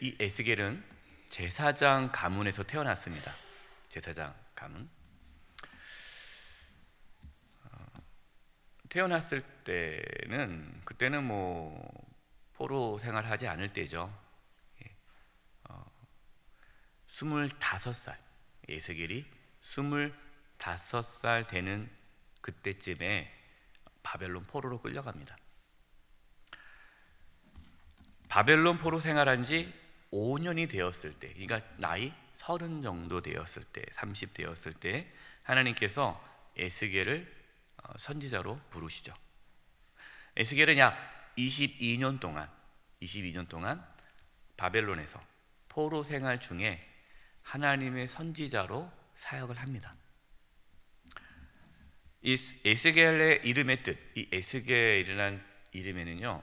이 에스겔은 제사장 가문에서 태어났습니다. 제사장 가문. 태어났을 때는 그때는 포로 생활하지 않을 때죠. 25살, 에스겔이 25살 되는 그때쯤에 바벨론 포로로 끌려갑니다. 바벨론 포로 생활한 지 5년이 되었을 때, 그러니까 나이 30 정도 되었을 때, 30 되었을 때 하나님께서 에스겔을 선지자로 부르시죠. 에스겔은 약 22년 동안 바벨론에서 포로 생활 중에 하나님의 선지자로 사역을 합니다. 이 에스겔의 이름의 뜻, 이 에스겔이라는 이름에는요,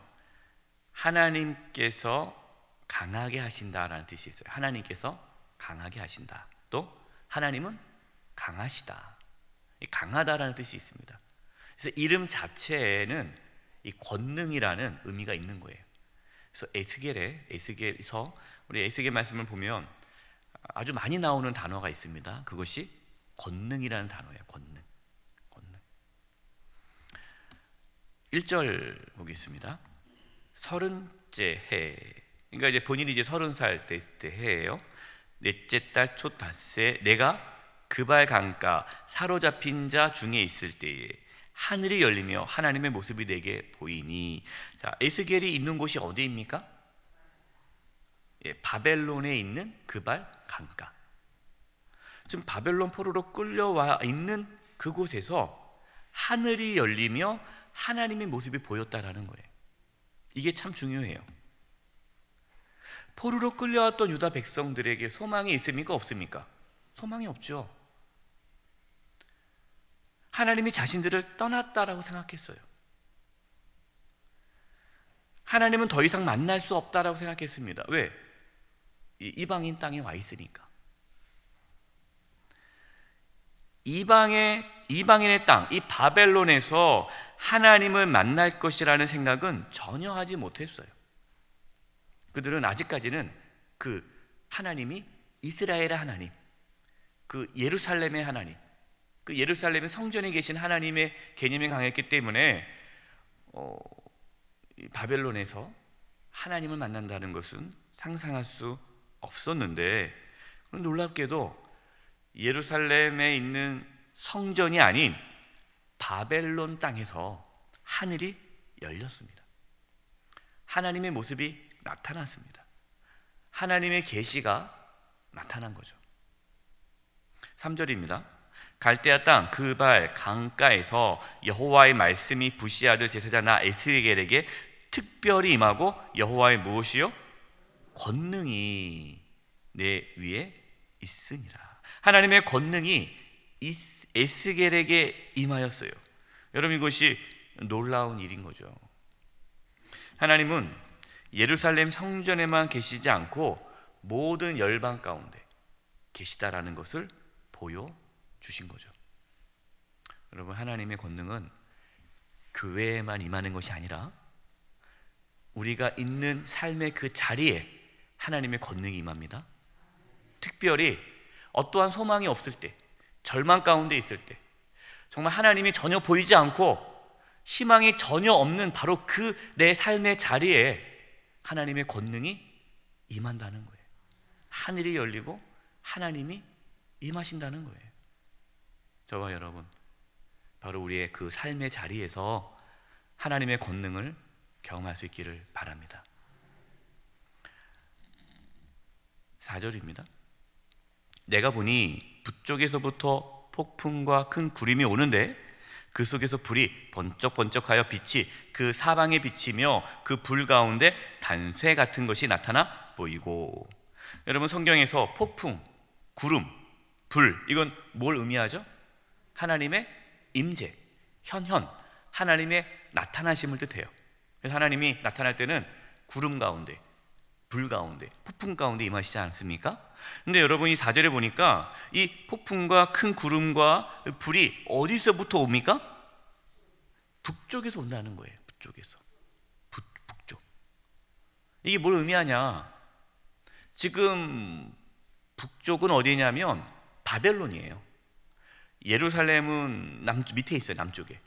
하나님께서 강하게 하신다라는 뜻이 있어요. 하나님께서 강하게 하신다. 또 하나님은 강하시다. 강하다라는 뜻이 있습니다. 그래서 이름 자체에는 이 권능이라는 의미가 있는 거예요. 그래서 에스겔에서 우리 에스겔 말씀을 보면 아주 많이 나오는 단어가 있습니다. 그것이 권능이라는 단어예요. 권능. 1절 보겠습니다. 30째 해, 그러니까 이제 본인이 30살 됐을 때 해예요. 넷째 달 초 닷새 내가 그발 강가 사로잡힌 자 중에 있을 때에 하늘이 열리며 하나님의 모습이 내게 보이니. 자, 에스겔이 있는 곳이 어디입니까? 바벨론에 있는 그발 강가. 지금 바벨론 포로로 끌려와 있는 그곳에서 하늘이 열리며 하나님의 모습이 보였다라는 거예요. 이게 참 중요해요. 포로로 끌려왔던 유다 백성들에게 소망이 있습니까? 없습니까? 소망이 없죠. 하나님이 자신들을 떠났다라고 생각했어요. 하나님은 더 이상 만날 수 없다라고 생각했습니다. 왜? 이방인 땅에 와 있으니까. 이방인의 땅, 이 바벨론에서 하나님을 만날 것이라는 생각은 전혀 하지 못했어요. 그들은 아직까지는 그 하나님이 이스라엘의 하나님, 그 예루살렘의 하나님, 그 예루살렘의 성전에 계신 하나님의 개념이 강했기 때문에 바벨론에서 하나님을 만난다는 것은 상상할 수 없었는데, 놀랍게도 예루살렘에 있는 성전이 아닌 바벨론 땅에서 하늘이 열렸습니다. 하나님의 모습이 나타났습니다. 하나님의 계시가 나타난 거죠. 3절입니다. 갈대아 땅 그발 강가에서 여호와의 말씀이 부시 아들 제사장 나 에스겔에게 특별히 임하고 여호와의 무엇이요? 권능이 내 위에 있으니라. 하나님의 권능이 에스겔에게 임하였어요. 여러분, 이것이 놀라운 일인 거죠. 하나님은 예루살렘 성전에만 계시지 않고 모든 열방 가운데 계시다라는 것을 보여주신 거죠. 여러분, 하나님의 권능은 교회에만 임하는 것이 아니라 우리가 있는 삶의 그 자리에 하나님의 권능이 임합니다. 특별히 어떠한 소망이 없을 때, 절망 가운데 있을 때, 정말 하나님이 전혀 보이지 않고 희망이 전혀 없는 바로 그 내 삶의 자리에 하나님의 권능이 임한다는 거예요. 하늘이 열리고 하나님이 임하신다는 거예요. 저와 여러분, 바로 우리의 그 삶의 자리에서 하나님의 권능을 경험할 수 있기를 바랍니다. 4절입니다. 내가 보니 북쪽에서부터 폭풍과 큰 구름이 오는데 그 속에서 불이 번쩍번쩍하여 빛이 그 사방에 비치며 그 불 가운데 단쇠 같은 것이 나타나 보이고. 여러분, 성경에서 폭풍, 구름, 불, 이건 뭘 의미하죠? 하나님의 임재, 현현, 하나님의 나타나심을 뜻해요. 그래서 하나님이 나타날 때는 구름 가운데, 불 가운데, 폭풍 가운데 임하시지 않습니까? 근데 여러분, 이 4절에 보니까 이 폭풍과 큰 구름과 불이 어디서부터 옵니까? 북쪽에서 온다는 거예요. 북쪽에서. 북쪽. 이게 뭘 의미하냐? 지금 북쪽은 어디냐면 바벨론이에요. 예루살렘은 밑에 있어요. 남쪽에.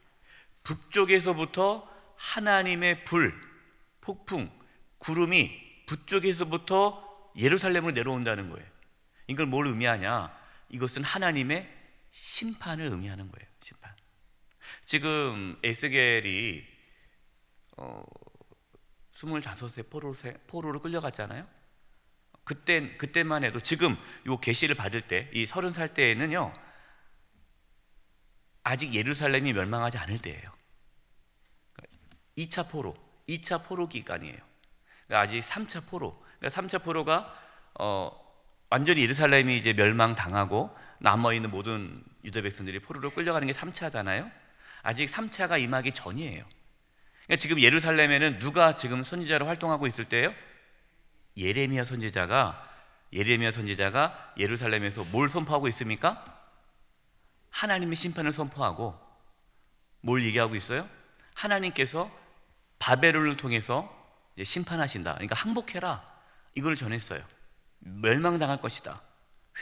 북쪽에서부터 하나님의 불, 폭풍, 구름이 북쪽에서부터 예루살렘으로 내려온다는 거예요. 이걸 뭘 의미하냐? 이것은 하나님의 심판을 의미하는 거예요. 심판. 지금 에스겔이 25세 포로로 끌려갔잖아요. 그때만 해도 지금 요 계시를 받을 때, 이 30살 때에는요, 아직 예루살렘이 멸망하지 않을 때예요. 2차 포로 기간이에요. 그러니까 아직 3차 포로. 그러니까 3차 포로가 완전히 예루살렘이 이제 멸망당하고 남아 있는 모든 유다 백성들이 포로로 끌려가는 게 3차잖아요. 아직 3차가 임하기 전이에요. 그러니까 지금 예루살렘에는 누가 지금 선지자로 활동하고 있을 때예요? 예레미야 선지자가 예루살렘에서 뭘 선포하고 있습니까? 하나님의 심판을 선포하고 뭘 얘기하고 있어요? 하나님께서 바벨론을 통해서 심판하신다. 그러니까 항복해라. 이걸 전했어요. 멸망당할 것이다.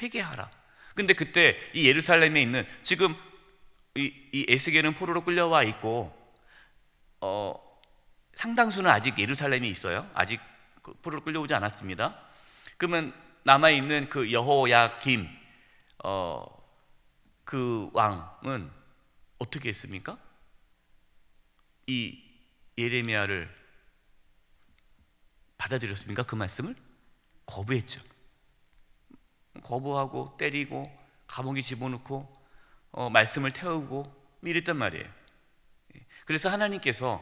회개하라. 근데 그때 이 예루살렘에 있는 지금 이 에스겔은 포로로 끌려와 있고 상당수는 아직 예루살렘에 있어요. 아직 포로로 끌려오지 않았습니다. 그러면 남아있는 그 여호야김 그 왕은 어떻게 했습니까? 이 예레미야를 받아들였습니까? 그 말씀을? 거부했죠. 거부하고 때리고 감옥에 집어넣고 말씀을 태우고 이랬단 말이에요. 그래서 하나님께서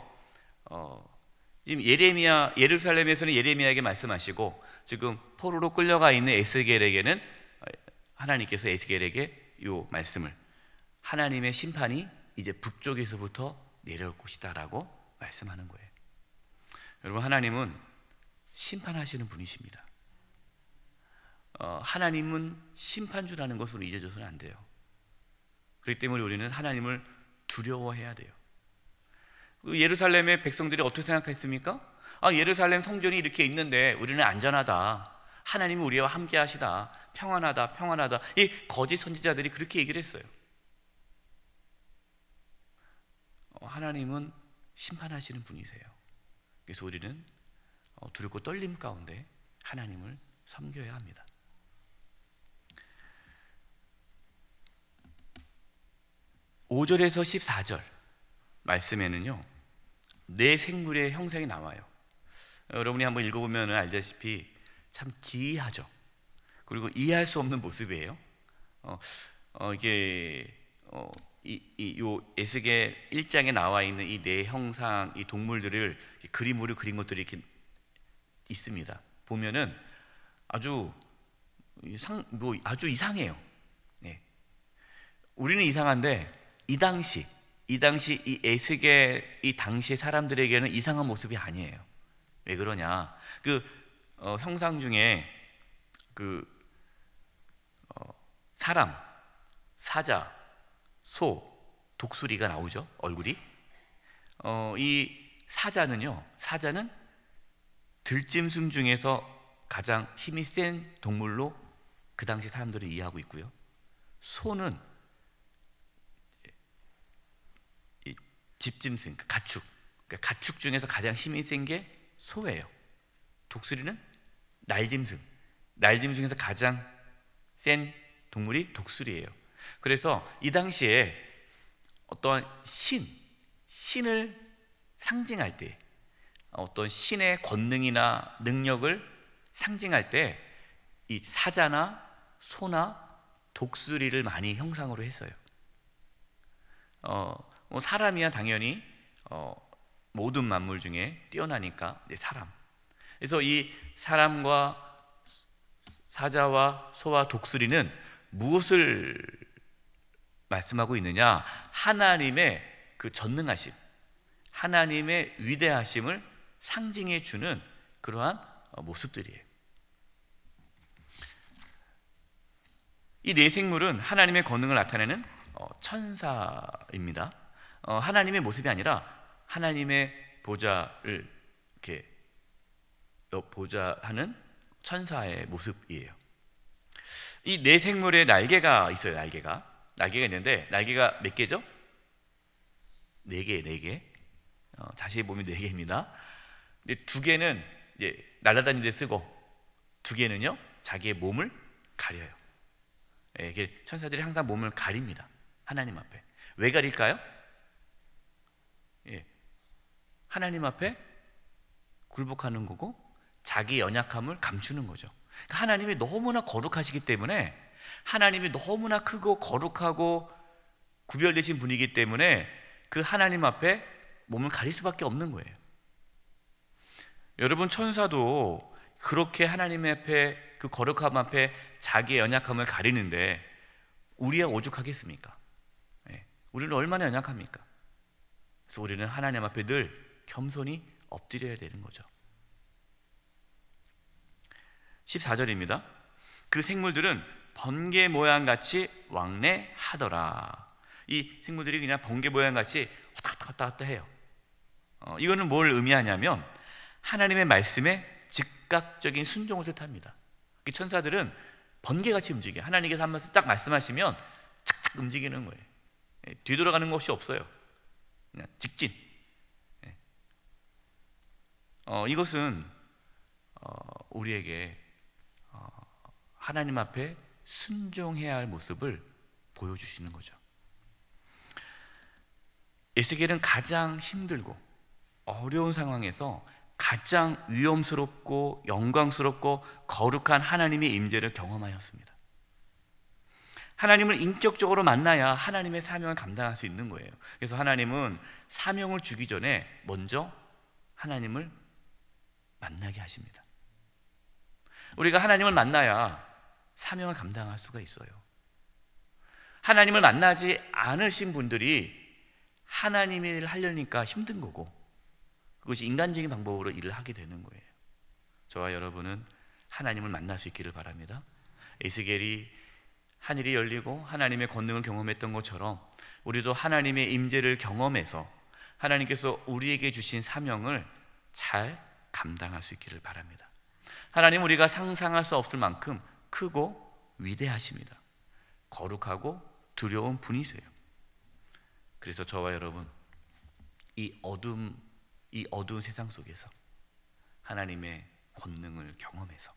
지금 예루살렘에서는 예레미야에게 말씀하시고 지금 포로로 끌려가 있는 에스겔에게는 하나님께서 에스겔에게 이 말씀을, 하나님의 심판이 이제 북쪽에서부터 내려올 것이다라고 말씀하는 거예요. 여러분, 하나님은 심판하시는 분이십니다. 하나님은 심판주라는 것으로 잊어져서는 안 돼요. 그렇기 때문에 우리는 하나님을 두려워해야 돼요. 예루살렘의 백성들이 어떻게 생각했습니까? 예루살렘 성전이 이렇게 있는데 우리는 안전하다, 하나님이 우리와 함께 하시다, 평안하다. 이 거짓 선지자들이 그렇게 얘기를 했어요. 하나님은 심판하시는 분이세요. 그래서 우리는 두렵고 떨림 가운데 하나님을 섬겨야 합니다. (5절에서 14절) 말씀에는요, 네 생물의 형상이 나와요. 여러분이 한번 읽어보면 알다시피 참 기이하죠. 그리고 이해할 수 없는 모습이에요. 이게 요 에스겔 1장에 나와 있는 이 네 형상, 이 동물들을 그림으로 그린 것들이 이렇게 있습니다. 보면은 아주 이상해요. 네. 우리는 이상한데 이 당시 이 에스겔 이 당시 사람들에게는 이상한 모습이 아니에요. 왜 그러냐? 형상 중에 사람, 사자, 소, 독수리가 나오죠. 얼굴이. 이 사자는 들짐승 중에서 가장 힘이 센 동물로 그 당시 사람들은 이해하고 있고요. 소는 집짐승, 가축. 그러니까 가축 중에서 가장 힘이 센 게 소예요. 독수리는 날짐승에서 가장 센 동물이 독수리예요. 그래서 이 당시에 어떠한 신을 상징할 때, 어떤 신의 권능이나 능력을 상징할 때 이 사자나 소나 독수리를 많이 형상으로 했어요. 사람이야 당연히 모든 만물 중에 뛰어나니까 사람. 그래서 이 사람과 사자와 소와 독수리는 무엇을 말씀하고 있느냐? 하나님의 그 전능하심, 하나님의 위대하심을 상징해 주는 그러한 모습들이에요. 이 네 생물은 하나님의 권능을 나타내는 천사입니다. 하나님의 모습이 아니라 하나님의 보좌를 이렇게 보자 하는 천사의 모습이에요. 이 네 생물의 날개가 있어요. 날개가 있는데 날개가 몇 개죠? 네 개. 자세히 보면 네 개입니다. 근데 두 개는 이제 날아다니는 데 쓰고 두 개는요 자기의 몸을 가려요. 이게 천사들이 항상 몸을 가립니다. 하나님 앞에. 왜 가릴까요? 하나님 앞에 굴복하는 거고 자기 연약함을 감추는 거죠. 그러니까 하나님이 너무나 거룩하시기 때문에, 하나님이 너무나 크고 거룩하고 구별되신 분이기 때문에 그 하나님 앞에 몸을 가릴 수밖에 없는 거예요. 여러분, 천사도 그렇게 하나님 앞에, 그 거룩함 앞에 자기의 연약함을 가리는데 우리가 오죽하겠습니까? 우리는 얼마나 연약합니까? 그래서 우리는 하나님 앞에 늘 겸손히 엎드려야 되는 거죠. 14절입니다. 그 생물들은 번개 모양같이 왕래하더라. 이 생물들이 그냥 번개 모양같이 왔다 갔다 해요. 이거는 뭘 의미하냐면 하나님의 말씀에 즉각적인 순종을 뜻합니다. 천사들은 번개같이 움직여요. 하나님께서 한 번 딱 말씀하시면 착착 움직이는 거예요. 뒤돌아가는 것이 없어요. 그냥 직진. 이것은 우리에게 하나님 앞에 순종해야 할 모습을 보여주시는 거죠. 에스겔은 가장 힘들고 어려운 상황에서 가장 위험스럽고 영광스럽고 거룩한 하나님의 임재를 경험하였습니다. 하나님을 인격적으로 만나야 하나님의 사명을 감당할 수 있는 거예요. 그래서 하나님은 사명을 주기 전에 먼저 하나님을 만나게 하십니다. 우리가 하나님을 만나야 사명을 감당할 수가 있어요. 하나님을 만나지 않으신 분들이 하나님 일을 하려니까 힘든 거고, 그것이 인간적인 방법으로 일을 하게 되는 거예요. 저와 여러분은 하나님을 만날 수 있기를 바랍니다. 에스겔이 하늘이 열리고 하나님의 권능을 경험했던 것처럼 우리도 하나님의 임재를 경험해서 하나님께서 우리에게 주신 사명을 잘 감당할 수 있기를 바랍니다. 하나님, 우리가 상상할 수 없을 만큼 크고 위대하십니다. 거룩하고 두려운 분이세요. 그래서 저와 여러분, 이 어두운 세상 속에서 하나님의 권능을 경험해서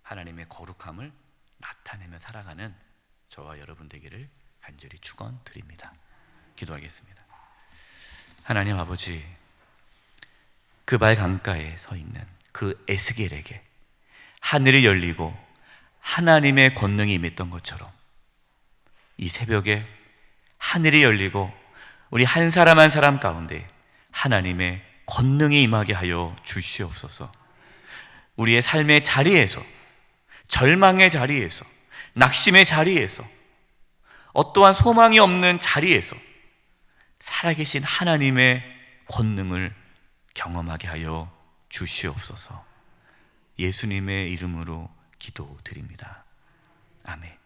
하나님의 거룩함을 나타내며 살아가는 저와 여러분 되기를 간절히 축원드립니다. 기도하겠습니다. 하나님 아버지, 그발 강가에 서 있는 그 에스겔에게 하늘이 열리고 하나님의 권능이 임했던 것처럼 이 새벽에 하늘이 열리고 우리 한 사람 한 사람 가운데 하나님의 권능이 임하게 하여 주시옵소서. 우리의 삶의 자리에서, 절망의 자리에서, 낙심의 자리에서, 어떠한 소망이 없는 자리에서 살아계신 하나님의 권능을 경험하게 하여 주시옵소서. 예수님의 이름으로 기도드립니다. 아멘.